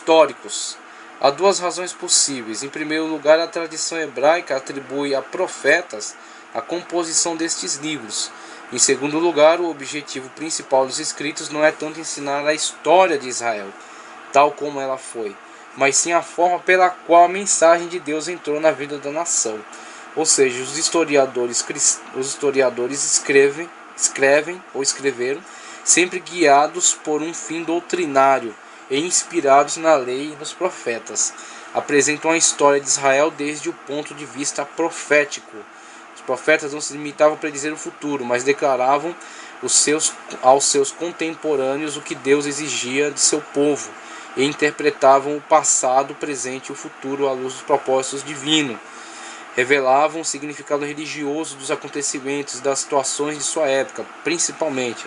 históricos. Há duas razões possíveis. Em primeiro lugar, a tradição hebraica atribui a profetas a composição destes livros. Em segundo lugar, o objetivo principal dos escritos não é tanto ensinar a história de Israel, tal como ela foi, mas sim a forma pela qual a mensagem de Deus entrou na vida da nação. Ou seja, os historiadores escrevem ou escreveram sempre guiados por um fim doutrinário e inspirados na lei e nos profetas. Apresentam a história de Israel desde o ponto de vista profético. Os profetas não se limitavam a predizer o futuro, mas declaravam aos seus contemporâneos o que Deus exigia de seu povo e interpretavam o passado, o presente e o futuro à luz dos propósitos divinos. Revelavam o significado religioso dos acontecimentos, das situações de sua época, principalmente,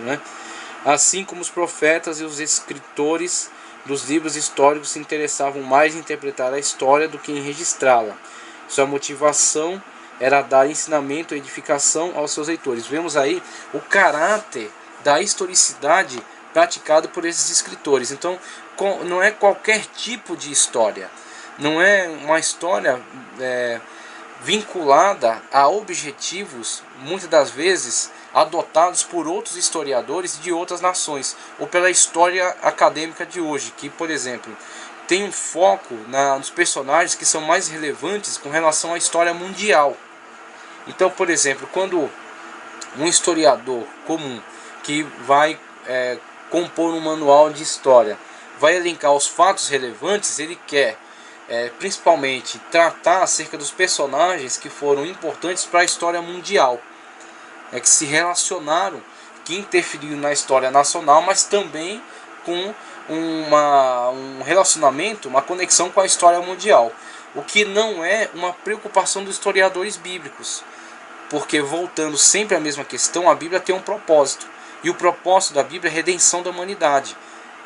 Assim como os profetas e os escritores dos livros históricos se interessavam mais em interpretar a história do que em registrá-la. Sua motivação era dar ensinamento e edificação aos seus leitores. Vemos aí o caráter da historicidade praticado por esses escritores. Então, não é qualquer tipo de história. Não é uma história vinculada a objetivos, muitas das vezes, adotados por outros historiadores de outras nações, ou pela história acadêmica de hoje, que, por exemplo, tem um foco nos personagens que são mais relevantes com relação à história mundial. Então, por exemplo, quando um historiador comum que vai compor um manual de história vai elencar os fatos relevantes, ele quer principalmente tratar acerca dos personagens que foram importantes para a história mundial, que se relacionaram, que interferiram na história nacional, mas também com um relacionamento, uma conexão com a história mundial, o que não é uma preocupação dos historiadores bíblicos, porque, voltando sempre à mesma questão, a Bíblia tem um propósito, e o propósito da Bíblia é a redenção da humanidade,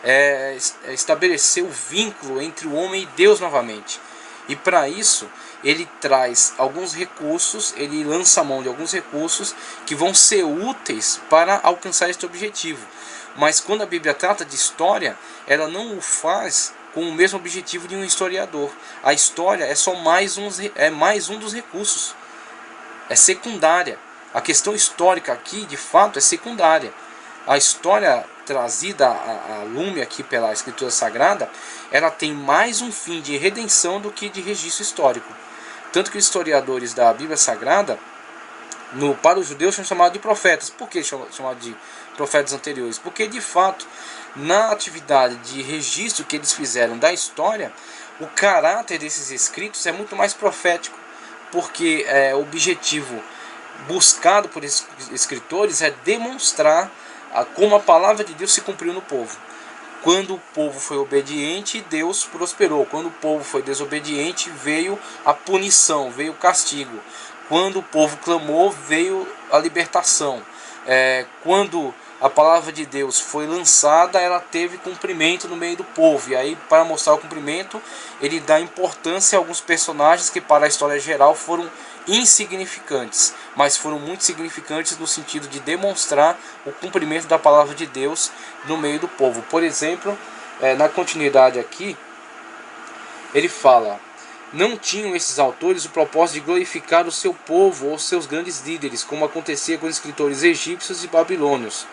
é estabelecer o vínculo entre o homem e Deus novamente. E para isso ele traz alguns recursos, ele lança a mão de alguns recursos que vão ser úteis para alcançar este objetivo. Mas quando a Bíblia trata de história, ela não o faz com o mesmo objetivo de um historiador. A história é só mais um dos recursos, é secundária. A questão histórica aqui, de fato, é secundária. A história trazida a lume aqui pela Escritura Sagrada, ela tem mais um fim de redenção do que de registro histórico. Tanto que os historiadores da Bíblia Sagrada, para os judeus, são chamados de profetas. Por que chamados de profetas anteriores? Porque, de fato, na atividade de registro que eles fizeram da história, o caráter desses escritos é muito mais profético, porque o objetivo buscado por esses escritores é demonstrar como a palavra de Deus se cumpriu no povo. Quando o povo foi obediente, Deus prosperou. Quando o povo foi desobediente, veio a punição, veio o castigo. Quando o povo clamou, veio a libertação. Quando a palavra de Deus foi lançada, ela teve cumprimento no meio do povo. E aí, para mostrar o cumprimento, ele dá importância a alguns personagens que, para a história geral, foram insignificantes, mas foram muito significantes no sentido de demonstrar o cumprimento da palavra de Deus no meio do povo. Por exemplo, na continuidade aqui, ele fala: não tinham esses autores o propósito de glorificar o seu povo ou seus grandes líderes, como acontecia com os escritores egípcios e babilônios.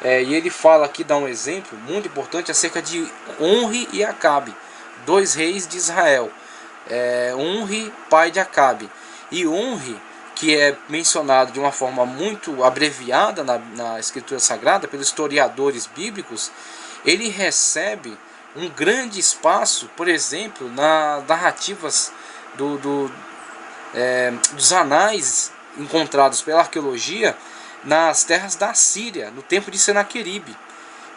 E ele fala aqui, dá um exemplo muito importante acerca de Onri e Acabe, dois reis de Israel. Onri, pai de Acabe. E Onri, que é mencionado de uma forma muito abreviada na Escritura Sagrada pelos historiadores bíblicos, ele recebe um grande espaço, por exemplo, nas narrativas dos anais encontrados pela arqueologia nas terras da Síria, no tempo de Senaqueribe.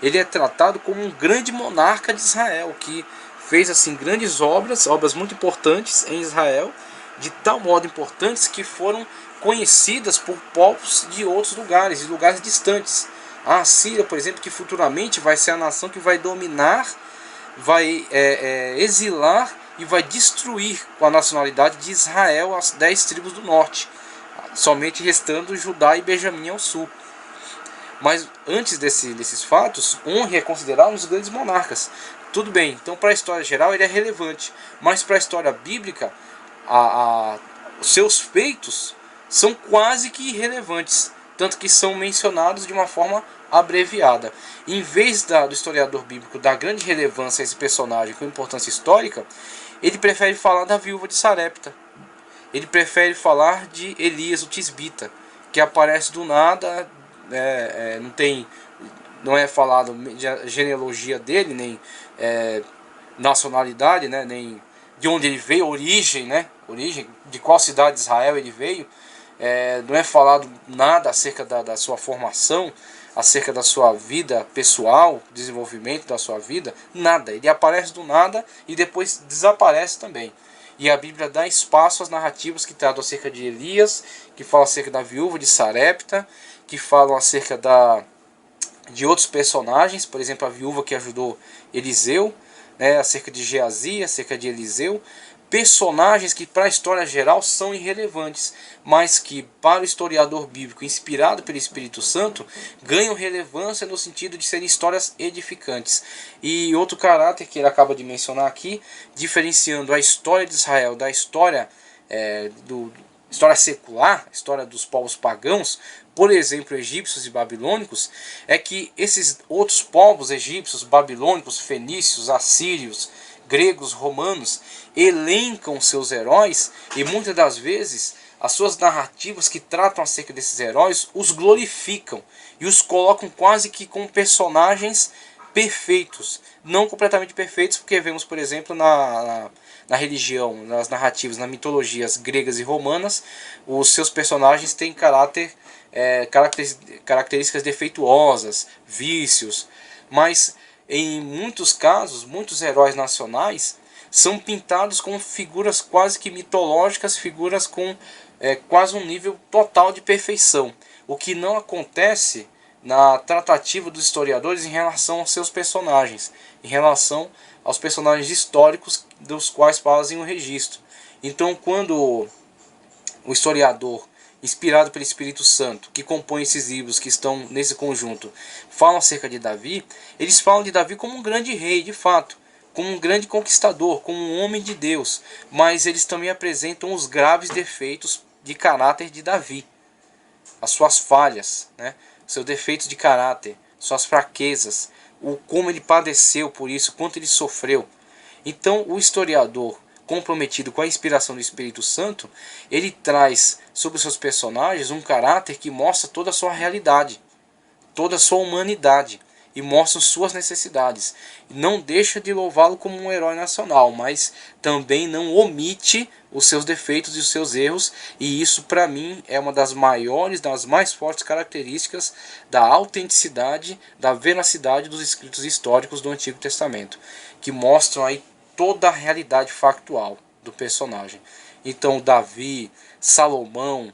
Ele é tratado como um grande monarca de Israel, que fez assim grandes obras muito importantes em Israel, de tal modo importantes que foram conhecidas por povos de outros lugares, de lugares distantes. A Síria, por exemplo, que futuramente vai ser a nação que vai dominar, vai exilar e vai destruir com a nacionalidade de Israel as 10 tribos do norte, somente restando Judá e Benjamim ao sul. Mas antes desses fatos, Onri é considerado um dos grandes monarcas. Tudo bem, então para a história geral ele é relevante, mas para a história bíblica, os seus feitos são quase que irrelevantes, tanto que são mencionados de uma forma abreviada. Em vez do historiador bíblico dar grande relevância a esse personagem com importância histórica, ele prefere falar da viúva de Sarepta. Ele prefere falar de Elias, o tisbita, que aparece do nada, não é falado a genealogia dele, nem nacionalidade, né, nem de onde ele veio, origem, de qual cidade de Israel ele veio. Não é falado nada acerca da sua formação, acerca da sua vida pessoal, desenvolvimento da sua vida, nada. Ele aparece do nada e depois desaparece também. E a Bíblia dá espaço às narrativas que tratam acerca de Elias, que falam acerca da viúva de Sarepta, que falam acerca de outros personagens, por exemplo, a viúva que ajudou Eliseu, acerca de Geazi, acerca de Eliseu. Personagens que para a história geral são irrelevantes, mas que para o historiador bíblico inspirado pelo Espírito Santo ganham relevância no sentido de serem histórias edificantes. E outro caráter que ele acaba de mencionar aqui, diferenciando a história de Israel da história história secular, história dos povos pagãos, por exemplo, egípcios e babilônicos, é que esses outros povos egípcios, babilônicos, fenícios, assírios, gregos, romanos, elencam seus heróis e muitas das vezes as suas narrativas que tratam acerca desses heróis os glorificam e os colocam quase que como personagens perfeitos, não completamente perfeitos, porque vemos, por exemplo, na religião, nas narrativas, nas mitologias gregas e romanas, os seus personagens têm características defeituosas, vícios, mas em muitos casos, muitos heróis nacionais são pintados como figuras quase que mitológicas, figuras com quase um nível total de perfeição, o que não acontece na tratativa dos historiadores em relação aos seus personagens, em relação aos personagens históricos dos quais fazem o registro. Então, quando o historiador, inspirado pelo Espírito Santo, que compõe esses livros que estão nesse conjunto, falam acerca de Davi, eles falam de Davi como um grande rei, de fato, como um grande conquistador, como um homem de Deus, mas eles também apresentam os graves defeitos de caráter de Davi, as suas falhas, seus defeitos de caráter, suas fraquezas, como ele padeceu por isso, quanto ele sofreu. Então, o historiador comprometido com a inspiração do Espírito Santo, ele traz sobre os seus personagens um caráter que mostra toda a sua realidade, toda a sua humanidade, e mostra suas necessidades. Não deixa de louvá-lo como um herói nacional, mas também não omite os seus defeitos e os seus erros, e isso para mim é uma das maiores, das mais fortes características da autenticidade, da veracidade dos escritos históricos do Antigo Testamento, que mostram aí toda a realidade factual do personagem. Então Davi, Salomão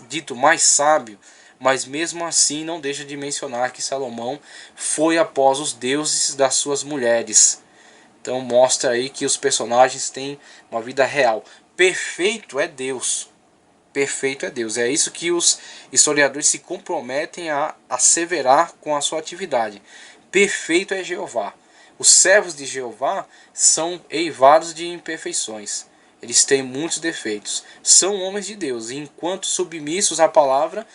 dito mais sábio, mas mesmo assim não deixa de mencionar que Salomão foi após os deuses das suas mulheres. Então mostra aí que os personagens têm uma vida real. Perfeito é Deus. Perfeito é Deus. É isso que os historiadores se comprometem a asseverar com a sua atividade. Perfeito é Jeová. Os servos de Jeová são eivados de imperfeições. Eles têm muitos defeitos. São homens de Deus. E enquanto submissos à palavra,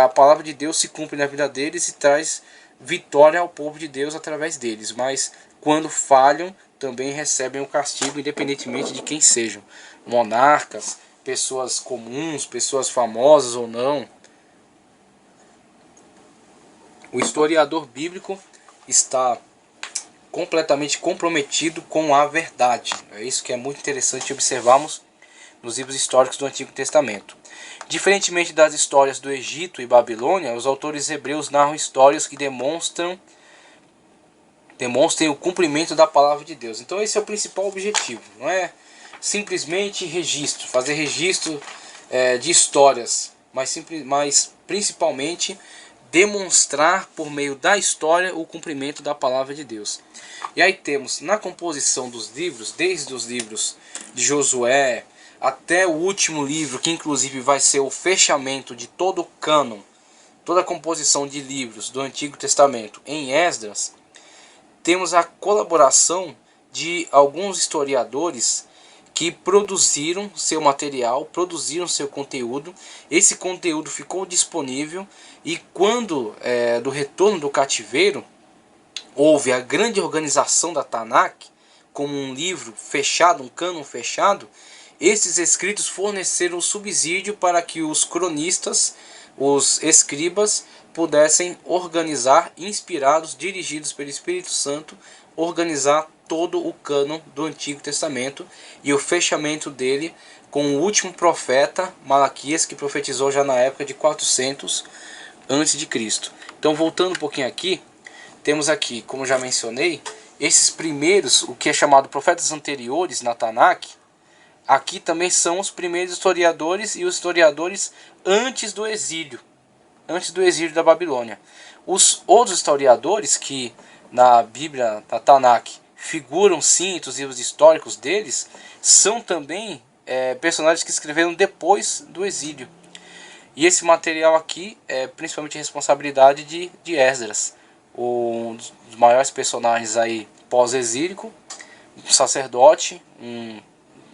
a palavra de Deus se cumpre na vida deles e traz vitória ao povo de Deus através deles. Mas quando falham, também recebem o castigo, independentemente de quem sejam. Monarcas, pessoas comuns, pessoas famosas ou não. O historiador bíblico está completamente comprometido com a verdade. É isso que é muito interessante observarmos nos livros históricos do Antigo Testamento. Diferentemente das histórias do Egito e Babilônia, os autores hebreus narram histórias que demonstrem o cumprimento da palavra de Deus. Então esse é o principal objetivo, não é simplesmente registro, fazer registro de histórias, mas principalmente demonstrar por meio da história o cumprimento da palavra de Deus. E aí temos na composição dos livros, desde os livros de Josué até o último livro, que inclusive vai ser o fechamento de todo o cânon, toda a composição de livros do Antigo Testamento em Esdras, temos a colaboração de alguns historiadores que produziram seu material, produziram seu conteúdo. Esse conteúdo ficou disponível e quando do retorno do cativeiro houve a grande organização da Tanakh como um livro fechado, um cânon fechado, esses escritos forneceram o subsídio para que os cronistas, os escribas, pudessem organizar, inspirados, dirigidos pelo Espírito Santo, organizar todo o cânon do Antigo Testamento e o fechamento dele com o último profeta, Malaquias, que profetizou já na época de 400 a.C. Então, voltando um pouquinho aqui, temos aqui, como já mencionei, esses primeiros, o que é chamado profetas anteriores na Tanakh, aqui também são os primeiros historiadores e os historiadores antes do exílio da Babilônia. Os outros historiadores que na Bíblia, na Tanakh, figuram sim entre os livros históricos deles, são também personagens que escreveram depois do exílio. E esse material aqui é principalmente responsabilidade de Esdras, um dos maiores personagens aí pós-exílico, um sacerdote, um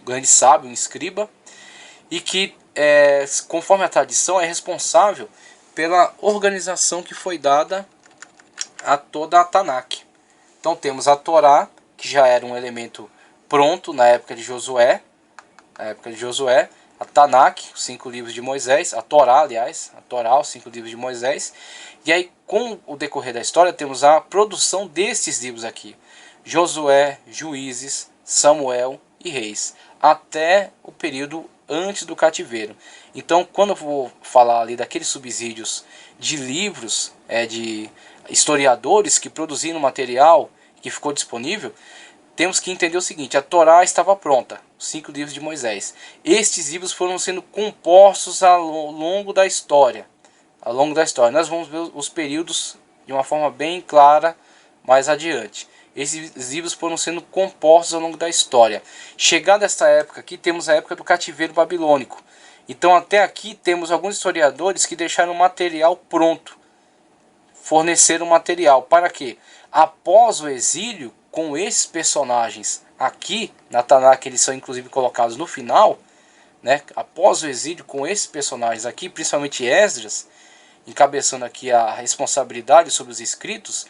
grande sábio, um escriba, e que, conforme a tradição, é responsável pela organização que foi dada a toda a Tanakh. Então temos a Torá, que já era um elemento pronto na época de Josué, a Tanakh, os 5 livros de Moisés, a Torá, aliás, os 5 livros de Moisés. E aí, com o decorrer da história, temos a produção desses livros aqui: Josué, Juízes, Samuel e Reis, até o período antes do cativeiro. Então, quando eu vou falar ali daqueles subsídios de livros, de historiadores que produziram material que ficou disponível, temos que entender o seguinte: a Torá estava pronta, os 5 livros de Moisés. Estes livros foram sendo compostos ao longo da história. Nós vamos ver os períodos de uma forma bem clara mais adiante. Esses livros foram sendo compostos ao longo da história. Chegada esta época aqui, temos a época do cativeiro babilônico. Então até aqui temos alguns historiadores que deixaram material pronto, forneceram material para que, após o exílio, com esses personagens aqui na Tanakh, eles são inclusive colocados no final, né? Após o exílio, com esses personagens aqui, principalmente Esdras, encabeçando aqui a responsabilidade sobre os escritos,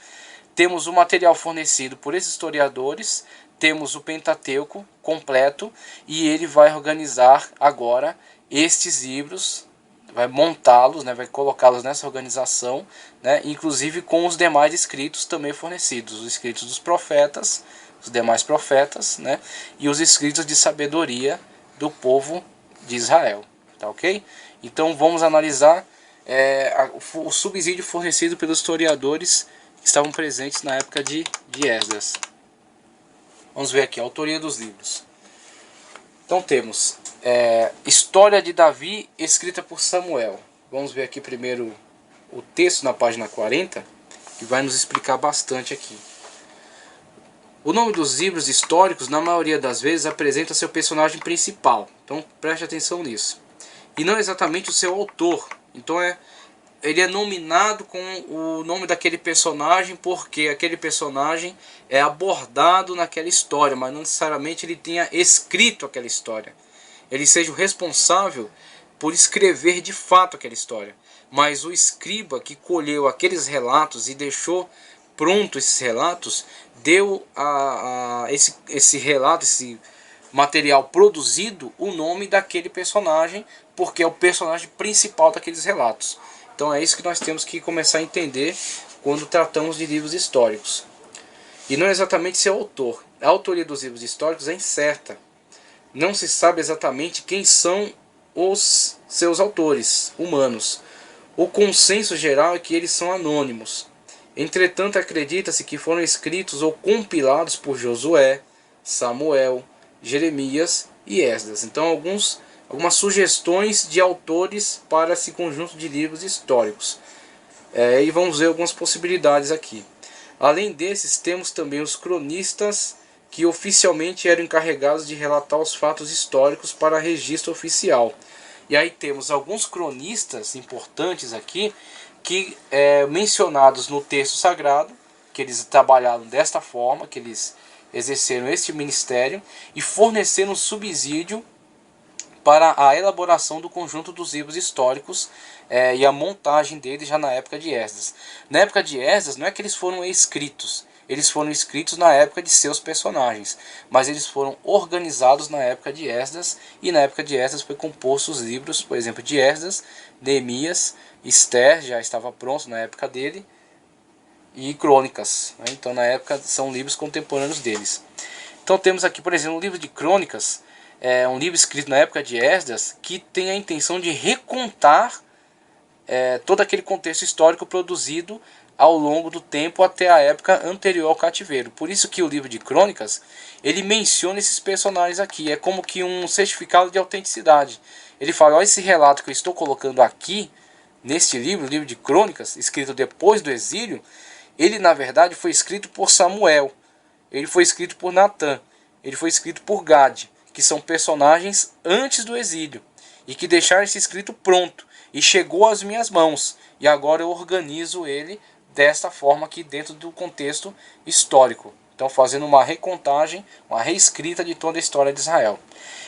temos o material fornecido por esses historiadores, temos o Pentateuco completo, e ele vai organizar agora estes livros, vai montá-los, né, vai colocá-los nessa organização, né, inclusive com os demais escritos também fornecidos, os escritos dos profetas, os demais profetas, né, e os escritos de sabedoria do povo de Israel, tá ok? Então vamos analisar o subsídio fornecido pelos historiadores que estavam presentes na época de Esdras. Vamos ver aqui a autoria dos livros. Então temos História de Davi, escrita por Samuel. Vamos ver aqui primeiro o texto na página 40, que vai nos explicar bastante aqui. O nome dos livros históricos, na maioria das vezes, apresenta seu personagem principal. Então preste atenção nisso. E não exatamente o seu autor. Então ele é nominado com o nome daquele personagem porque aquele personagem é abordado naquela história, mas não necessariamente ele tenha escrito aquela história. Ele seja o responsável por escrever de fato aquela história. Mas o escriba que colheu aqueles relatos e deixou pronto esses relatos, deu a esse relato, esse material produzido, o nome daquele personagem, porque é o personagem principal daqueles relatos. Então é isso que nós temos que começar a entender quando tratamos de livros históricos. E não é exatamente seu autor. A autoria dos livros históricos é incerta. Não se sabe exatamente quem são os seus autores humanos. O consenso geral é que eles são anônimos. Entretanto, acredita-se que foram escritos ou compilados por Josué, Samuel, Jeremias e Esdras. Então algumas sugestões de autores para esse conjunto de livros históricos. E vamos ver algumas possibilidades aqui. Além desses, temos também os cronistas, que oficialmente eram encarregados de relatar os fatos históricos para registro oficial. E aí temos alguns cronistas importantes aqui, que mencionados no texto sagrado, que eles trabalharam desta forma, que eles exerceram este ministério e forneceram subsídio para a elaboração do conjunto dos livros históricos e a montagem deles já na época de Esdras. Na época de Esdras não é que eles foram escritos, eles foram escritos na época de seus personagens, mas eles foram organizados na época de Esdras, e na época de Esdras foi composto os livros, por exemplo, de Esdras, Neemias, Esther já estava pronto na época dele, e Crônicas, né? Então na época são livros contemporâneos deles. Então temos aqui, por exemplo, o livro de Crônicas, é um livro escrito na época de Esdras, que tem a intenção de recontar todo aquele contexto histórico produzido ao longo do tempo até a época anterior ao cativeiro. Por isso que o livro de Crônicas, ele menciona esses personagens aqui, é como que um certificado de autenticidade. Ele fala, olha esse relato que eu estou colocando aqui, neste livro, o livro de Crônicas, escrito depois do exílio, ele na verdade foi escrito por Samuel, ele foi escrito por Natã, ele foi escrito por Gade, que são personagens antes do exílio, e que deixaram esse escrito pronto, e chegou às minhas mãos, e agora eu organizo ele desta forma aqui dentro do contexto histórico. Então fazendo uma recontagem, uma reescrita de toda a história de Israel.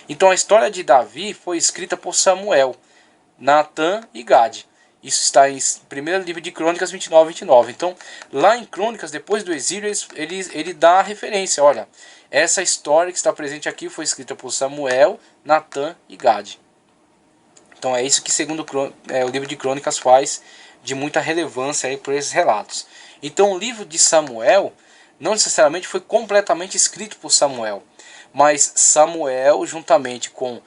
Então a história de Davi foi escrita por Samuel, Natã e Gade. Isso está em 1º livro de Crônicas 29 e 29. Então lá em Crônicas, depois do exílio, ele dá a referência. Olha, essa história que está presente aqui foi escrita por Samuel, Natã e Gade. Então é isso que segundo o livro de Crônicas faz de muita relevância aí por esses relatos. Então o livro de Samuel não necessariamente foi completamente escrito por Samuel, mas Samuel, juntamente com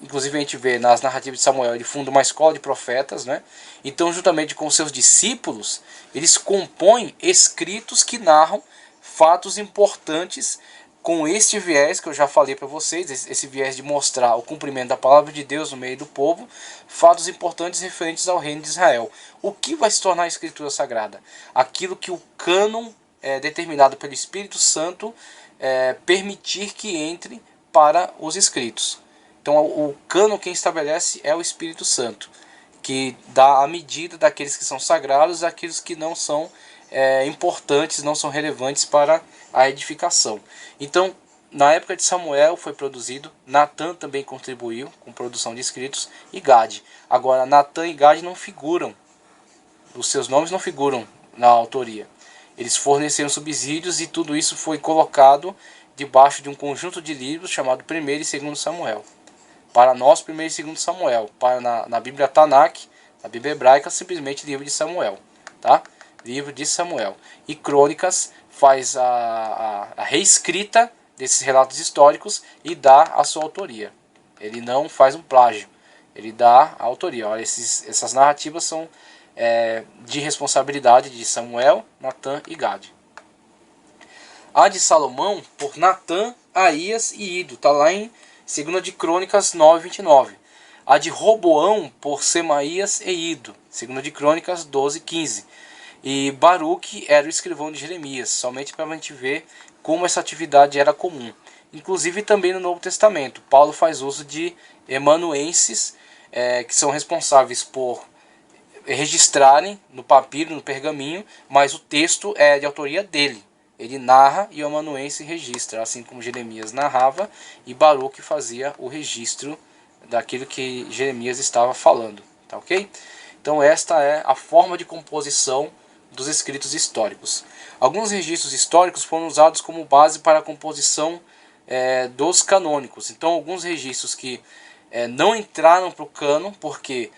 inclusive a gente vê nas narrativas de Samuel, ele funda uma escola de profetas, né? Então juntamente com seus discípulos, eles compõem escritos que narram fatos importantes com este viés que eu já falei para vocês, esse viés de mostrar o cumprimento da palavra de Deus no meio do povo, fatos importantes referentes ao reino de Israel. O que vai se tornar a Escritura Sagrada? Aquilo que o cânon determinado pelo Espírito Santo permitir que entre para os escritos. Então o cânon quem estabelece é o Espírito Santo, que dá a medida daqueles que são sagrados e daqueles que não são importantes, não são relevantes para a edificação. Então, na época de Samuel foi produzido, Natã também contribuiu com produção de escritos e Gade. Agora, Natã e Gade não figuram, os seus nomes não figuram na autoria. Eles forneceram subsídios e tudo isso foi colocado debaixo de um conjunto de livros chamado 1º e 2º Samuel. Para nós, 1º e 2º Samuel. Para na Bíblia Tanakh, na Bíblia hebraica, simplesmente livro de Samuel, tá? Livro de Samuel. E Crônicas faz a reescrita desses relatos históricos e dá a sua autoria. Ele não faz um plágio, ele dá a autoria. Olha, essas narrativas são de responsabilidade de Samuel, Natã e Gade. A de Salomão, por Natã, Aías e Ido, está lá em 2ª de Crônicas 9, 29. A de Roboão, por Semaías e Ido, 2ª de Crônicas 12, 15. E Baruque era o escrivão de Jeremias, somente para a gente ver como essa atividade era comum. Inclusive também no Novo Testamento, Paulo faz uso de emanuenses, que são responsáveis por registrarem no papiro, no pergaminho, mas o texto é de autoria dele. Ele narra e o amanuense registra, assim como Jeremias narrava e Baruque fazia o registro daquilo que Jeremias estava falando. Tá ok? Então esta é a forma de composição dos escritos históricos. Alguns registros históricos foram usados como base para a composição dos canônicos. Então alguns registros que não entraram para o cânon porque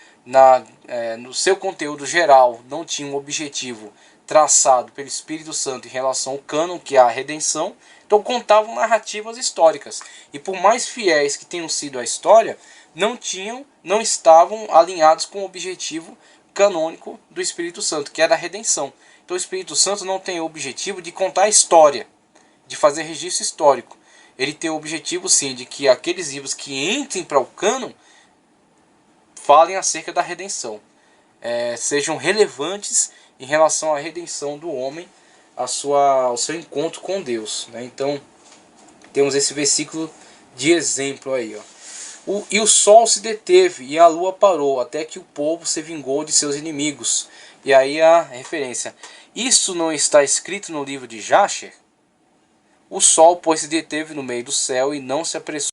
no seu conteúdo geral não tinha um objetivo traçado pelo Espírito Santo em relação ao cânon, que é a redenção, então contavam narrativas históricas. E por mais fiéis que tenham sido à história, não estavam alinhados com o objetivo canônico do Espírito Santo, que era a redenção. Então o Espírito Santo não tem o objetivo de contar a história, de fazer registro histórico. Ele tem o objetivo sim de que aqueles livros que entrem para o cânon falem acerca da redenção, sejam relevantes em relação à redenção do homem, ao seu encontro com Deus, né? Então temos esse versículo de exemplo aí, ó. E o sol se deteve e a lua parou, até que o povo se vingou de seus inimigos. E aí a referência. Isso não está escrito no livro de Jasher? O sol, pois, se deteve no meio do céu e não se apressou